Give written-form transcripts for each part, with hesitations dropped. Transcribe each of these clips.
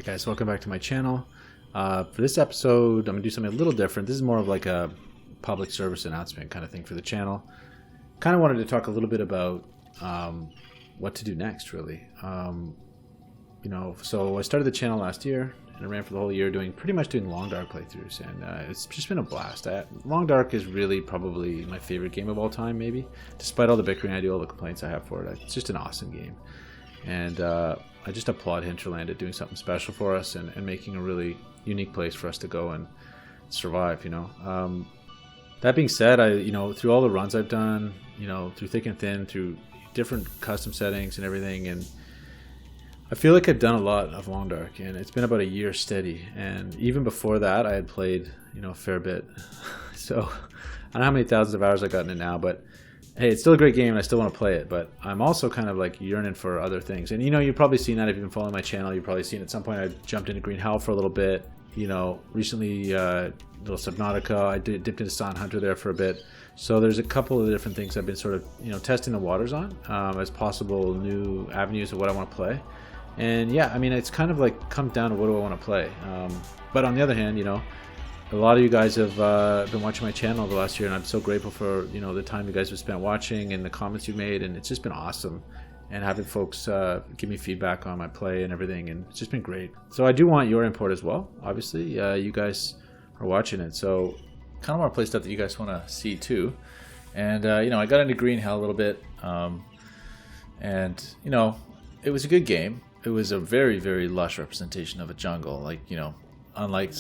Hi guys, welcome back to my channel. For this episode, I'm going to do something a little different. This is more of like a public service announcement kind of thing for the channel. Kind of wanted to talk a little bit about what to do next, really. So I started the channel last year, and I ran for the whole year pretty much doing Long Dark playthroughs, and it's just been a blast. Long Dark is really probably my favorite game of all time, maybe. Despite all the bickering I do, all the complaints I have for it, it's just an awesome game. And I just applaud Hinterland at doing something special for us and making a really unique place for us to go and survive, That being said, through all the runs I've done, through thick and thin, through different custom settings and everything, and I feel like I've done a lot of Long Dark, and it's been about a year steady. And even before that, I had played, a fair bit. So I don't know how many thousands of hours I've gotten in now, but hey, it's still a great game and I still want to play it, but I'm also kind of like yearning for other things. And you've probably seen that if you've been following my channel. You've probably seen at some point I jumped into Green Hell for a little bit. Recently, little Subnautica, I dipped into Silent Hunter there for a bit. So there's a couple of different things I've been sort of, testing the waters on as possible new avenues of what I want to play. And yeah, it's kind of like comes down to what do I want to play. But on the other hand, a lot of you guys have been watching my channel the last year, and I'm so grateful for the time you guys have spent watching and the comments you've made, and it's just been awesome. And having folks give me feedback on my play and everything, and it's just been great. So I do want your input as well. Obviously, you guys are watching it, so kind of want to play stuff that you guys want to see too. And I got into Green Hell a little bit, and it was a good game. It was a very, very lush representation of a jungle, unlike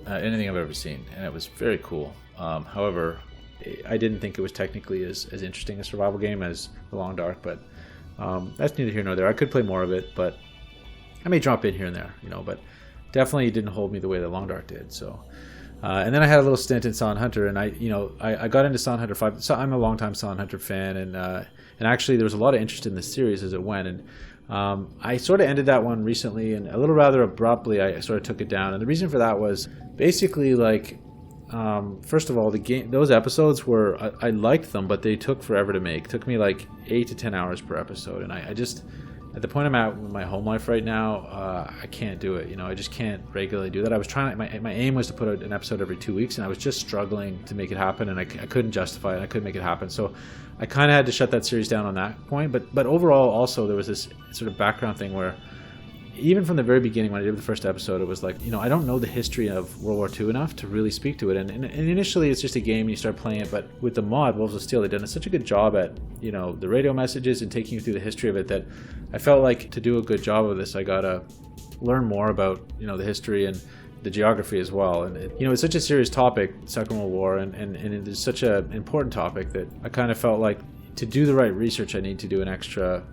anything I've ever seen, and it was very cool. However, I didn't think it was technically as interesting a survival game as The Long Dark, but that's neither here nor there. I could play more of it, but I may drop in here and there, but definitely didn't hold me the way that Long Dark did. So, and then I had a little stint in Silent Hunter, and I got into Silent Hunter 5. So I'm a longtime Silent Hunter fan, and actually there was a lot of interest in this series as it went, and I sort of ended that one recently, and a little rather abruptly I sort of took it down. And the reason for that was basically first of all, those episodes were, I liked them, but they took forever to make. It took me like 8 to 10 hours per episode, and I just, at the point I'm at with my home life right now, I can't do it. I just can't regularly do that. I was trying, my aim was to put out an episode every 2 weeks, and I was just struggling to make it happen, and I couldn't justify it. I couldn't make it happen. So I kind of had to shut that series down on that point. But overall, also, there was this sort of background thing where even from the very beginning when I did the first episode, it was like, I don't know the history of World War II enough to really speak to it. And initially, it's just a game and you start playing it. But with the mod, Wolves of Steel, they've done such a good job at, the radio messages and taking you through the history of it that I felt like to do a good job of this, I got to learn more about, the history and the geography as well. And it's such a serious topic, Second World War, and it is such an important topic that I kind of felt like to do the right research, I need to do an extra,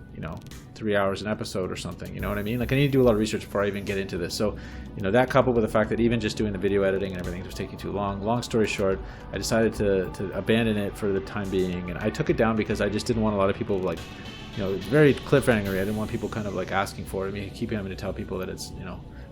3 hours an episode or something. You know what I mean? Like, I need to do a lot of research before I even get into this. So, that coupled with the fact that even just doing the video editing and everything was taking too long. Long story short, I decided to abandon it for the time being, and I took it down because I just didn't want a lot of people it's very cliffhangery. I didn't want people kind of asking for it. I keep having to tell people that it's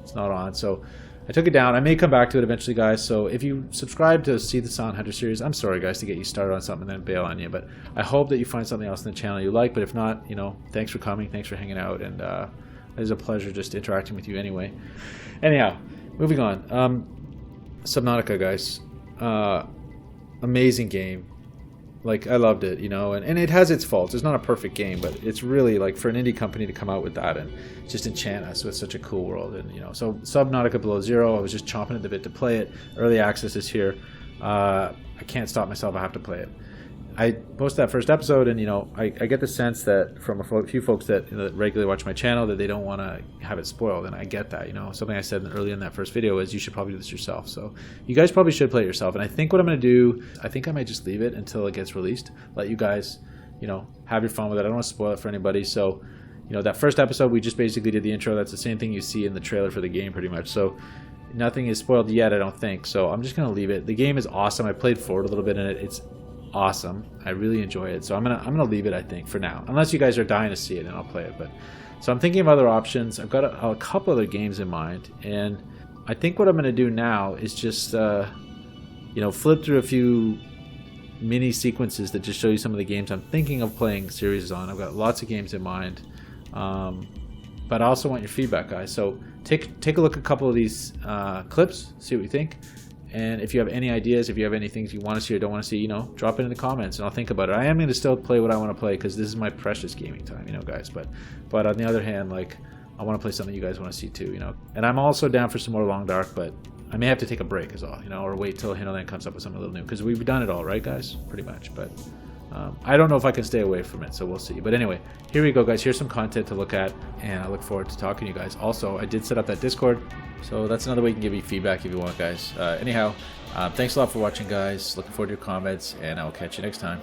it's not on. So I took it down. I may come back to it eventually, guys. So if you subscribe to see the Silent Hunter series, I'm sorry, guys, to get you started on something and then bail on you. But I hope that you find something else in the channel you like. But if not, thanks for coming. Thanks for hanging out. And it was a pleasure just interacting with you anyway. Anyhow, moving on. Subnautica, guys. Amazing game. I loved it, and it has its faults. It's not a perfect game, but it's really, for an indie company to come out with that and just enchant us with such a cool world. And, so Subnautica Below Zero, I was just chomping at the bit to play it. Early access is here. I can't stop myself. I have to play it. I posted that first episode, and, I get the sense that from a few folks that, that regularly watch my channel that they don't want to have it spoiled, and I get that. Something I said earlier in that first video is you should probably do this yourself. So you guys probably should play it yourself, and I think what I'm going to do, I think I might just leave it until it gets released. Let you guys, have your fun with it. I don't want to spoil it for anybody. So, that first episode, we just basically did the intro. That's the same thing you see in the trailer for the game pretty much. So nothing is spoiled yet, I don't think. So I'm just going to leave it. The game is awesome. I played forward a little bit in it. It's awesome. I really enjoy it. So I'm gonna leave it, I think, for now. Unless you guys are dying to see it, and I'll play it. But so I'm thinking of other options. I've got a couple other games in mind, and I think what I'm gonna do now is just flip through a few mini sequences that just show you some of the games I'm thinking of playing series on. I've got lots of games in mind. But I also want your feedback, guys. So take a look at a couple of these clips, see what you think. And if you have any ideas, if you have any things you want to see or don't want to see, you know, drop it in the comments and I'll think about it. I am going to still play what I want to play because this is my precious gaming time, you know, guys. But on the other hand, like, I want to play something you guys want to see too, you know. And I'm also down for some more Long Dark, but I may have to take a break is all, you know, or wait till Hinterland comes up with something a little new because we've done it all, right, guys? Pretty much, but I don't know if I can stay away from it, so we'll see. But anyway, here we go, guys. Here's some content to look at, and I look forward to talking to you guys. Also, I did set up that Discord, so that's another way you can give me feedback if you want, guys. Anyhow, thanks a lot for watching, guys. Looking forward to your comments, and I will catch you next time.